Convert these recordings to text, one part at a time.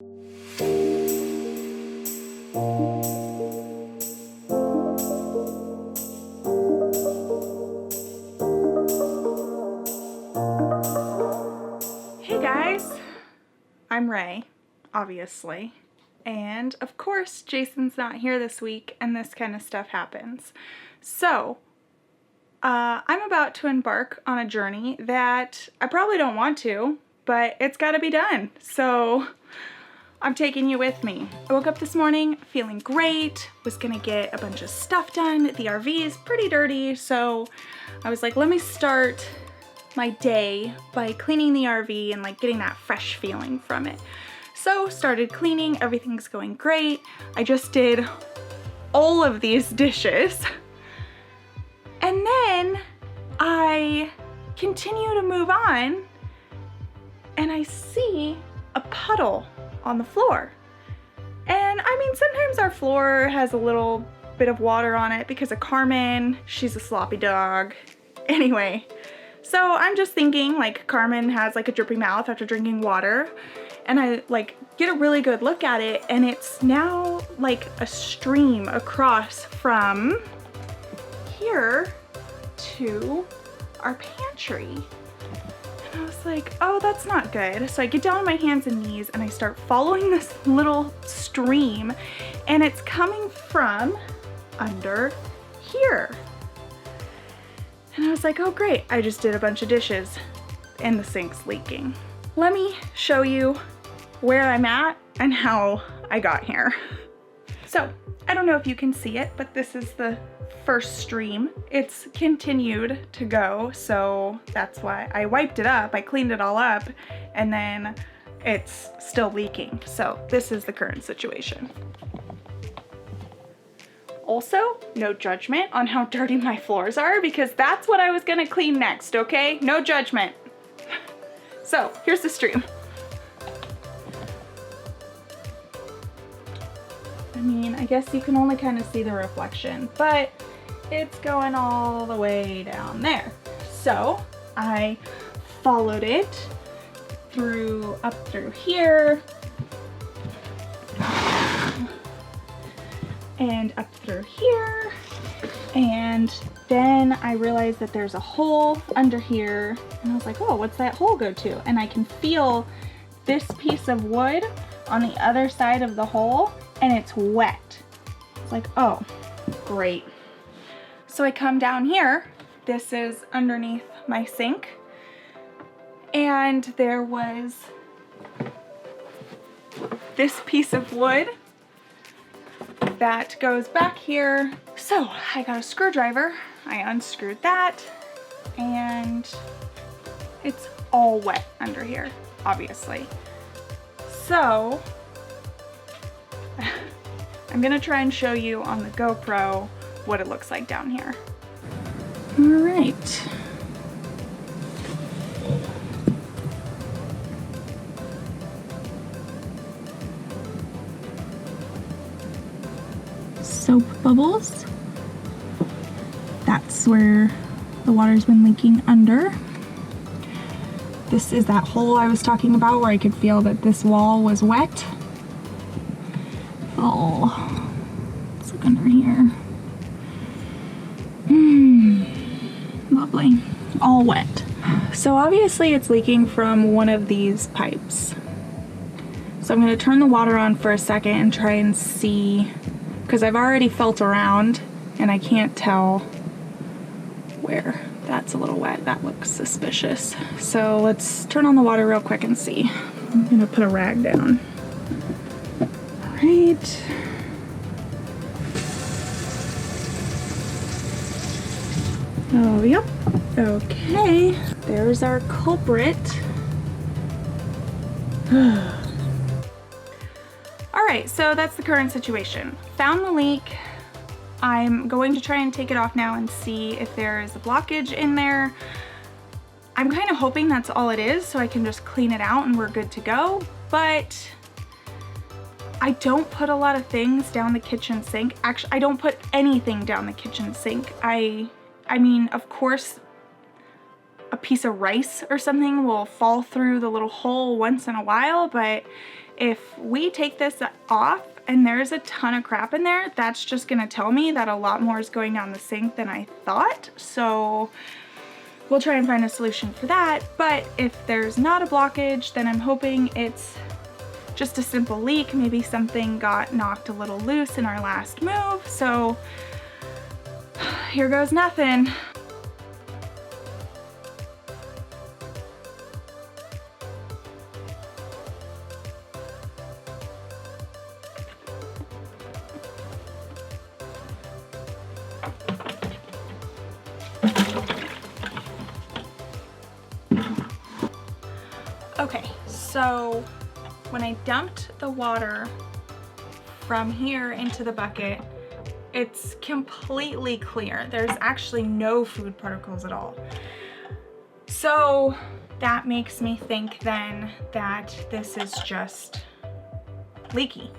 Hey guys, I'm Rae, obviously, and of course Jason's not here this week and this kind of stuff happens. So, I'm about to embark on a journey that I probably don't want to, but it's gotta be done. So, I'm taking you with me. I woke up this morning feeling great, was gonna get a bunch of stuff done. The RV is pretty dirty, so I was like, let me start my day by cleaning the RV and like getting that fresh feeling from it. So started cleaning, everything's going great. I just did all of these dishes. And then I continue to move on and I see a puddle on the floor. And I mean, sometimes our floor has a little bit of water on it because of Carmen. She's a sloppy dog. Anyway, so I'm just thinking like Carmen has like a drippy mouth after drinking water, and I like get a really good look at it, and it's now like a stream across from here to our pantry. And I was like, oh, that's not good. So I get down on my hands and knees and I start following this little stream, and it's coming from under here. And I was like, oh great, I just did a bunch of dishes and the sink's leaking. Let me show you where I'm at and how I got here. So, I don't know if you can see it, but this is the first stream. It's continued to go, so that's why I wiped it up, I cleaned it all up, and then it's still leaking. So this is the current situation. Also, no judgment on how dirty my floors are, because that's what I was gonna clean next, okay? No judgment. So, here's the stream. I mean, I guess you can only kind of see the reflection, but it's going all the way down there. So, I followed it up through here, and up through here, and then I realized that there's a hole under here, and I was like, oh, what's that hole go to? And I can feel this piece of wood on the other side of the hole, and it's wet. It's like, oh, great. So I come down here, this is underneath my sink, and there was this piece of wood that goes back here. So I got a screwdriver, I unscrewed that, and it's all wet under here, obviously. So I'm gonna try and show you on the GoPro what it looks like down here. All right. Soap bubbles. That's where the water's been leaking under. This is that hole I was talking about where I could feel that this wall was wet. Oh, let's look under here. Lovely. All wet. So obviously it's leaking from one of these pipes. So I'm going to turn the water on for a second and try and see, because I've already felt around and I can't tell where. That's a little wet. That looks suspicious. So let's turn on the water real quick and see. I'm going to put a rag down. All right. Oh, yep. Okay. There's our culprit. Alright, so that's the current situation. Found the leak. I'm going to try and take it off now and see if there is a blockage in there. I'm kind of hoping that's all it is, so I can just clean it out and we're good to go. But I don't put a lot of things down the kitchen sink. Actually, I don't put anything down the kitchen sink. I mean, of course, a piece of rice or something will fall through the little hole once in a while, but if we take this off and there's a ton of crap in there, that's just gonna tell me that a lot more is going down the sink than I thought. So we'll try and find a solution for that. But if there's not a blockage, then I'm hoping it's just a simple leak. Maybe something got knocked a little loose in our last move. So here goes nothing. Okay, so when I dumped the water from here into the bucket, it's completely clear. There's actually no food particles at all. So that makes me think then that this is just leaky.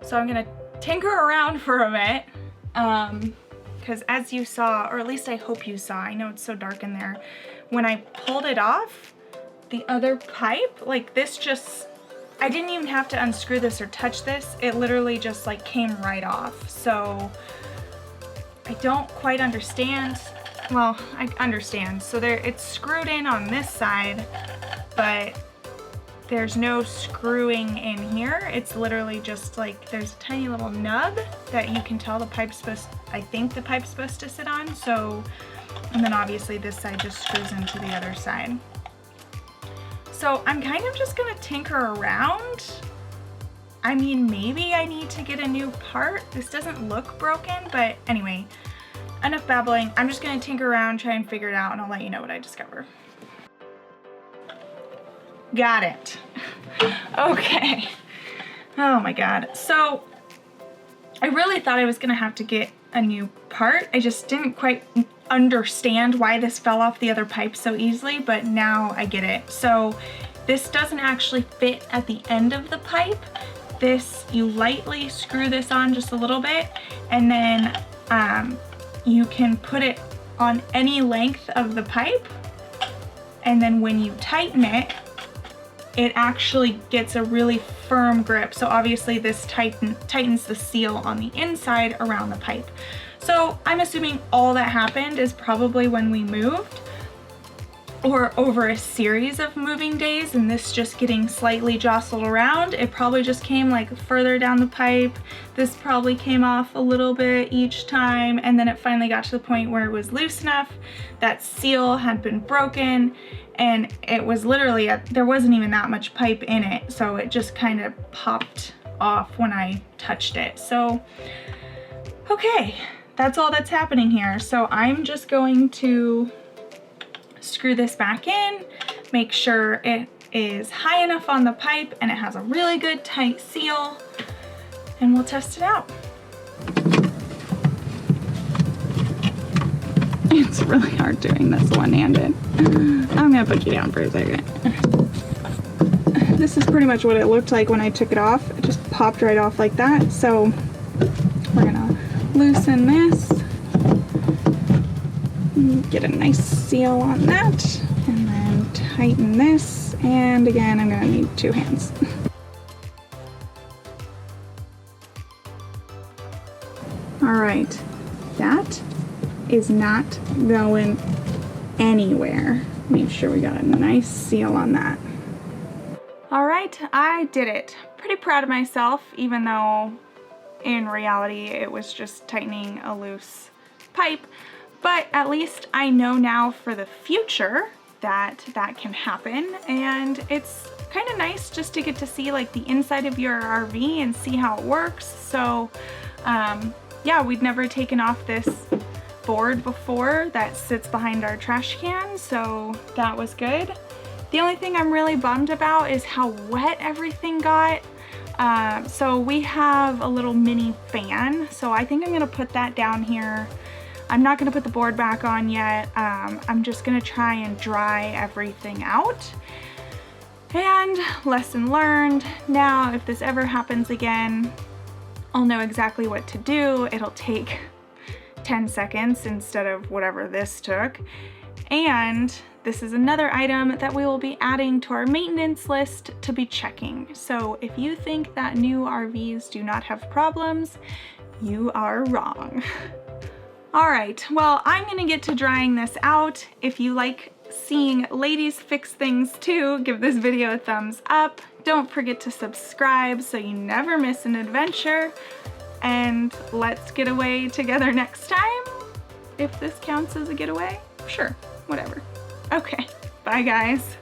So I'm gonna tinker around for a bit, because as you saw, or at least I hope you saw, I know it's so dark in there, when I pulled it off, the other pipe, like this just, I didn't even have to unscrew this or touch this. It literally just like came right off. So I don't quite understand. Well, I understand. So there, it's screwed in on this side, but there's no screwing in here. It's literally just like, there's a tiny little nub that you can tell the pipe's supposed, I think the pipe's supposed to sit on. So, and then obviously this side just screws into the other side. So I'm kind of just gonna tinker around. I mean, maybe I need to get a new part. This doesn't look broken, but anyway, enough babbling. I'm just gonna tinker around, try and figure it out, and I'll let you know what I discover. Got it. Okay. Oh my God. So I really thought I was gonna have to get a new part. I just didn't quite understand why this fell off the other pipe so easily, but now I get it. So this doesn't actually fit at the end of the pipe. This, you lightly screw this on just a little bit, and then you can put it on any length of the pipe, and then when you tighten it, it actually gets a really firm grip. So obviously this tightens the seal on the inside around the pipe. So I'm assuming all that happened is probably when we moved, or over a series of moving days, and this just getting slightly jostled around. It probably just came like further down the pipe. This probably came off a little bit each time, and then it finally got to the point where it was loose enough that seal had been broken, and it was literally, there wasn't even that much pipe in it, so it just kind of popped off when I touched it. So, okay, that's all that's happening here. So I'm just going to screw this back in, make sure it is high enough on the pipe and it has a really good tight seal, and we'll test it out. It's really hard doing this one-handed. I'm gonna put you down for a second. This is pretty much what it looked like when I took it off. It just popped right off like that. So we're gonna loosen this, get a nice seal on that, and then tighten this. And again, I'm gonna need 2 hands. All right, that is not going anywhere. Make sure we got a nice seal on that. All right, I did it. Pretty proud of myself, even though in reality it was just tightening a loose pipe. But at least I know now for the future that that can happen, and it's kind of nice just to get to see like the inside of your RV and see how it works. So yeah, we'd never taken off this board before that sits behind our trash can, so that was good. The only thing I'm really bummed about is how wet everything got. So we have a little mini fan, so I think I'm gonna put that down here. I'm not gonna put the board back on yet. I'm just gonna try and dry everything out. And lesson learned, now if this ever happens again, I'll know exactly what to do. It'll take 10 seconds instead of whatever this took. And this is another item that we will be adding to our maintenance list to be checking. So if you think that new RVs do not have problems, you are wrong. All right, well, I'm gonna get to drying this out. If you like seeing ladies fix things too, give this video a thumbs up. Don't forget to subscribe so you never miss an adventure. And let's get away together next time. If this counts as a getaway, sure, whatever. Okay, bye guys.